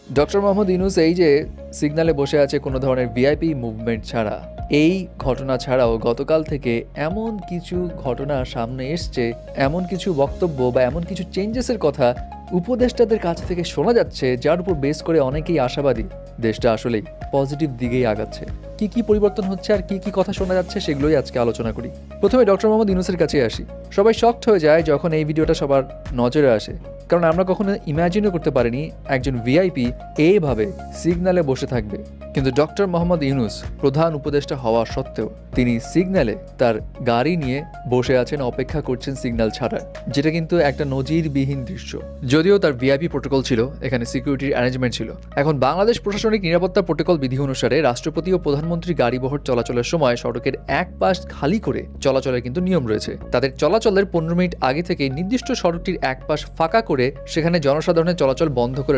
Doctor Mohammad Yunus এই যে সিগন্যালে বসে আছে কোনো ধরনের ভিআইপি মুভমেন্ট ছাড়া, এই ঘটনা ছাড়াও গতকাল থেকে এমন কিছু ঘটনা সামনে এসছে, এমন কিছু বক্তব্য বা এমন কিছু চেঞ্জেসের কথা উপদেষ্টাদের কাছ থেকে শোনা যাচ্ছে, যার উপর বেস করে অনেকেই আশাবাদী দেশটা আসলেই পজিটিভ দিকেই আগাচ্ছে। কি কি পরিবর্তন হচ্ছে আর কি কি কথা শোনা যাচ্ছে সেগুলোই আজকে আলোচনা করি। প্রথমে ডক্টর মোহাম্মদ ইউনূসের কাছে আসি। সবাই শকড হয়ে যায় যখন এই ভিডিওটা সবার নজরে আসে, কারণ আমরা কখনো ইমাজিনও করতে পারিনি একজন ভিআইপি এইভাবে সিগন্যালে বসে থাকবে। কিন্তু ডক্টর মোহাম্মদ ইউনূস প্রধান উপদেষ্টা হওয়া সত্ত্বেও তিনি সিগন্যালে তার গাড়ি নিয়ে বসে আছেন, অপেক্ষা করছেন সিগন্যাল ছাড়ার, যেটা কিন্তু একটা নজিরবিহীন দৃশ্য। যদিও তার ভিআইপি প্রোটোকল ছিল, এখানে সিকিউরিটির অ্যারেঞ্জমেন্ট ছিল। এখন বাংলাদেশ প্রশাসনিক নিরাপত্তা প্রোটোকল বিধি অনুসারে রাষ্ট্রপতি ও প্রধানমন্ত্রী গাড়িবহর চলাচলের সময় সড়কের এক পাশ খালি করে চলাচলের কিন্তু নিয়ম রয়েছে। তাদের চলাচলের 15 মিনিট আগে থেকে নির্দিষ্ট সড়কটির এক পাশ ফাঁকা করে সেখানে জনসাধারণের চলাচল বন্ধ করে